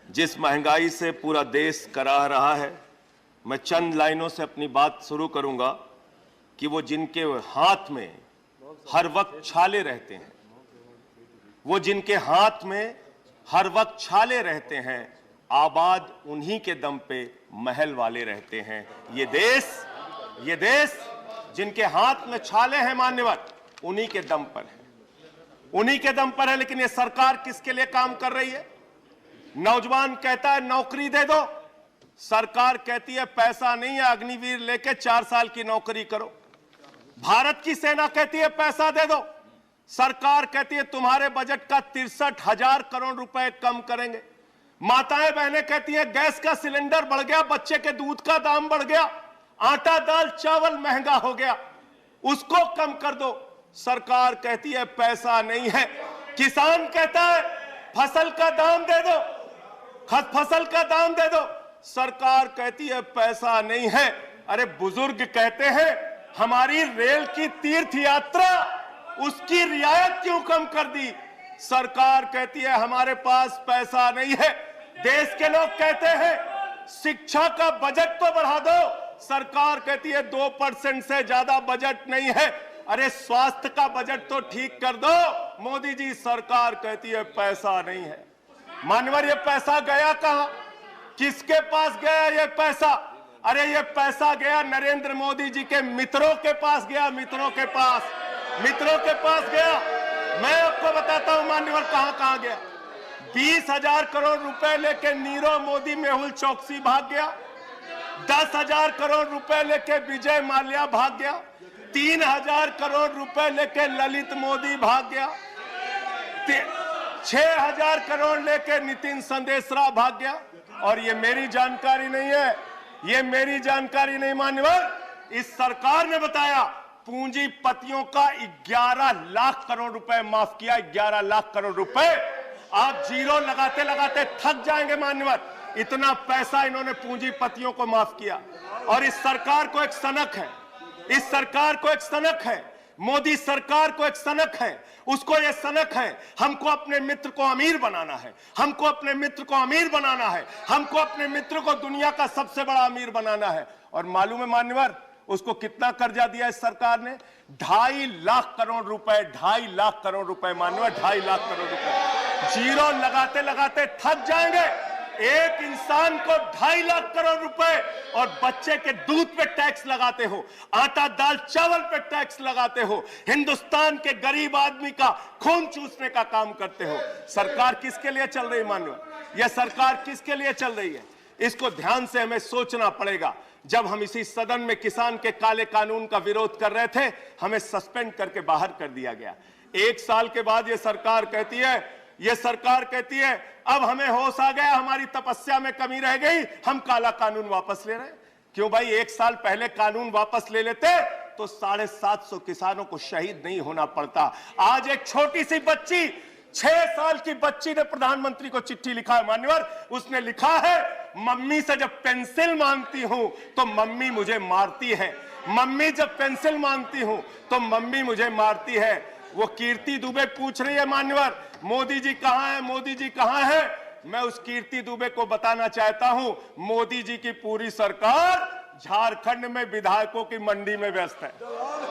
जिस महंगाई से पूरा देश कराह रहा है, मैं चंद लाइनों से अपनी बात शुरू करूंगा कि वो जिनके हाथ में हर वक्त छाले रहते हैं, वो जिनके हाथ में हर वक्त छाले रहते हैं, आबाद उन्हीं के दम पे महल वाले रहते हैं। ये देश जिनके हाथ में छाले हैं मान्यवर, उन्हीं के दम पर है, उन्हीं के दम पर है। लेकिन ये सरकार किसके लिए काम कर रही है? नौजवान कहता है नौकरी दे दो, सरकार कहती है पैसा नहीं है, अग्निवीर लेके 4 साल की नौकरी करो। भारत की सेना कहती है पैसा दे दो, सरकार कहती है तुम्हारे बजट का 63,000 करोड़ रुपए कम करेंगे। माताएं बहनें कहती हैं गैस का सिलेंडर बढ़ गया, बच्चे के दूध का दाम बढ़ गया, आटा दाल चावल महंगा हो गया, उसको कम कर दो, सरकार कहती है पैसा नहीं है। किसान कहता है फसल का दाम दे दो, फसल का दाम दे दो, सरकार कहती है पैसा नहीं है। अरे बुजुर्ग कहते हैं हमारी रेल की तीर्थ यात्रा, उसकी रियायत क्यों कम कर दी, सरकार कहती है हमारे पास पैसा नहीं है। देश के लोग कहते हैं शिक्षा का बजट तो बढ़ा दो, सरकार कहती है 2% से ज्यादा बजट नहीं है। अरे स्वास्थ्य का बजट तो ठीक कर दो, मोदी जी, सरकार कहती है पैसा नहीं है। मानवर ये पैसा गया कहां, किसके पास गया ये पैसा? अरे ये पैसा गया नरेंद्र मोदी जी के मित्रों के पास गया, मित्रों के पास गया। मैं आपको बताता हूं मान्यवर कहां कहां गया। 20,000 करोड़ रुपए लेके नीरव मोदी मेहुल चौकसी भाग गया, 10,000 करोड़ रुपए लेके विजय माल्या भाग गया, 3,000 करोड़ रुपए लेके ललित मोदी भाग गया, 6,000 करोड़ लेके नितिन संदेशरा भाग गया। और ये मेरी जानकारी नहीं है, ये मेरी जानकारी नहीं मान्यवर, इस सरकार ने बताया पूंजीपतियों का 11 लाख करोड़ रुपए माफ किया। 11 लाख करोड़ रुपए आप जीरो लगाते लगाते थक जाएंगे मान्यवर, इतना पैसा इन्होंने पूंजीपतियों को माफ किया। और इस सरकार को एक सनक है, इस सरकार को एक सनक है, मोदी सरकार को एक सनक है, उसको ये सनक है हमको अपने मित्र को अमीर बनाना है, हमको अपने मित्र को अमीर बनाना है, हमको अपने मित्र को दुनिया का सबसे बड़ा अमीर बनाना है। और मालूम है मान्यवर उसको कितना कर्जा दिया इस सरकार ने? 2.5 लाख करोड़ रुपए, 2.5 लाख करोड़ रुपए मान्यवर, 2.5 लाख करोड़ रुपए। जीरो लगाते लगाते थक जाएंगे। एक इंसान को 2.5 लाख करोड़ रुपए और बच्चे के दूध पे टैक्स लगाते हो, आटा दाल चावल पे टैक्स लगाते हो, हिंदुस्तान के गरीब आदमी का खून चूसने का काम करते हो। सरकार किसके लिए चल रही मान्यवर? यह सरकार किसके लिए चल रही है? इसको ध्यान से हमें सोचना पड़ेगा। जब हम इसी सदन में किसान के काले कानून का विरोध कर रहे थे, हमें सस्पेंड करके बाहर कर दिया गया। 1 साल के बाद ये सरकार कहती है अब हमें होश आ गया, हमारी तपस्या में कमी रह गई, हम काला कानून वापस ले रहे हैं। क्यों भाई? 1 साल पहले कानून वापस ले लेते तो 750 किसानों को शहीद नहीं होना पड़ता। आज एक छोटी सी बच्ची, 6 साल की बच्ची ने प्रधानमंत्री को चिट्ठी लिखा है मान्यवर। उसने लिखा है मम्मी से जब पेंसिल मांगती हूं तो मम्मी मुझे मारती है, मम्मी जब पेंसिल मांगती हूं तो मम्मी मुझे मारती है। वो कीर्ति दुबे पूछ रही है मान्यवर मोदी जी कहां है, मोदी जी कहां है? मैं उस कीर्ति दुबे को बताना चाहता हूं मोदी जी की पूरी सरकार झारखंड में विधायकों की मंडी में व्यस्त है,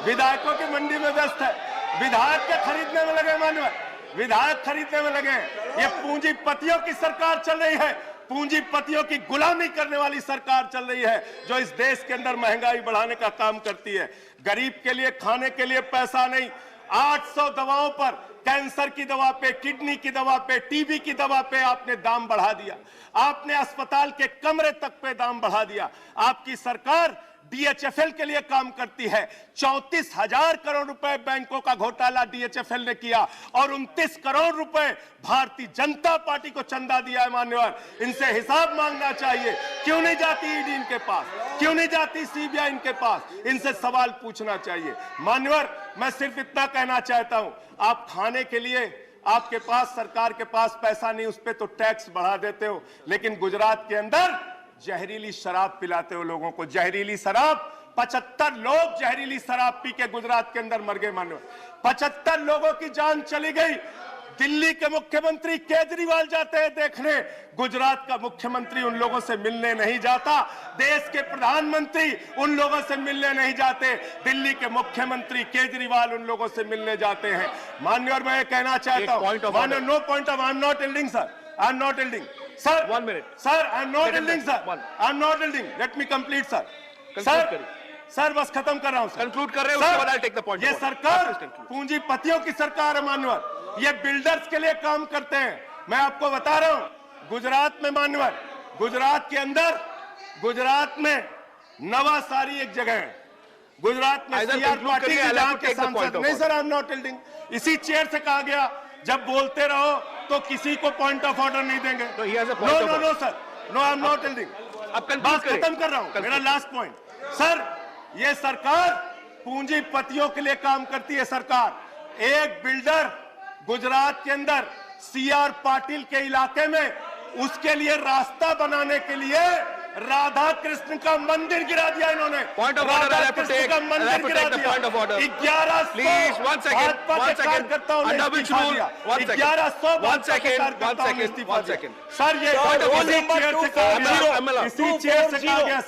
विधायकों की मंडी में व्यस्त है, विधायक के खरीदने में लगे मान्यवर, विधायक खरीदने में लगे। ये पूंजीपतियों की सरकार चल रही है, पूंजीपतियों की गुलामी करने वाली सरकार चल रही है, जो इस देश के अंदर महंगाई बढ़ाने का काम करती है। गरीब के लिए खाने के लिए पैसा नहीं, 800 दवाओं पर, कैंसर की दवा पे, किडनी की दवा पे, टीबी की दवा पे आपने दाम बढ़ा दिया, आपने अस्पताल के कमरे तक पे दाम बढ़ा दिया। आपकी सरकार डीएचएफएल के लिए काम करती है। 34,000 करोड़ रुपए बैंकों का घोटाला डीएचएफएल ने किया और 29 करोड़ रुपए भारतीय जनता पार्टी को चंदा दिया है मान्यवर। इनसे हिसाब मांगना चाहिए। क्यों नहीं जाती ईडी इनके पास, क्यों नहीं जाती सीबीआई इनके पास? इनसे सवाल पूछना चाहिए मान्यवर। मैं सिर्फ इतना कहना चाहता हूं, आप खाने के लिए आपके पास, सरकार के पास पैसा नहीं, उस पर तो टैक्स बढ़ा देते हो, लेकिन गुजरात के अंदर जहरीली शराब पिलाते हो लोगों को, जहरीली शराब। 75 लोग जहरीली शराब पी के गुजरात के अंदर मर गए मानो, 75 लोगों की जान चली गई। दिल्ली के मुख्यमंत्री केजरीवाल जाते हैं देखने, गुजरात का मुख्यमंत्री उन लोगों से मिलने नहीं जाता, देश के प्रधानमंत्री उन लोगों से मिलने नहीं जाते, दिल्ली के मुख्यमंत्री केजरीवाल उन लोगों से मिलने जाते हैं। माननीय, और मैं ये कहना चाहता हूं, माननीय, no point of, I am not yielding sir, I am not yielding sir, 1 minute, sir, I am not yielding sir, I am not yielding, let me complete sir, sir बस खत्म कर रहा हूं, कंक्लूड कर रहे हैं, उसके बाद आई टेक द पॉइंट। ये सरकार पूंजीपतियों की सरकार है मान्यवर, ये बिल्डर्स के लिए काम करते हैं। मैं आपको बता रहा हूं, गुजरात में मान्यवर, गुजरात के अंदर, गुजरात में नवासारी एक जगह है, गुजरात में सीआर पार्टी के जहां के सांसद, नहीं sir, I am not yielding, इसी चेयर से कहा गया जब बोलते रहो तो किसी को पॉइंट ऑफ ऑर्डर नहीं देंगे। No no no sir, no, I am not yielding, बात खत्म कर रहा हूं, मेरा लास्ट पॉइंट सर, ये सरकार पूंजीपतियों के लिए काम करती है। सरकार एक बिल्डर गुजरात के अंदर सीआर पाटिल के इलाके में, उसके लिए रास्ता बनाने के लिए राधा कृष्ण का मंदिर गिरा दिया इन्होंने। Point of order, Radha Krishna का मंदिर गिरा दिया। Point of order, 1100 please, 1 second, under which rule, 1 second, sir, ये इसी चेयर से कहा गया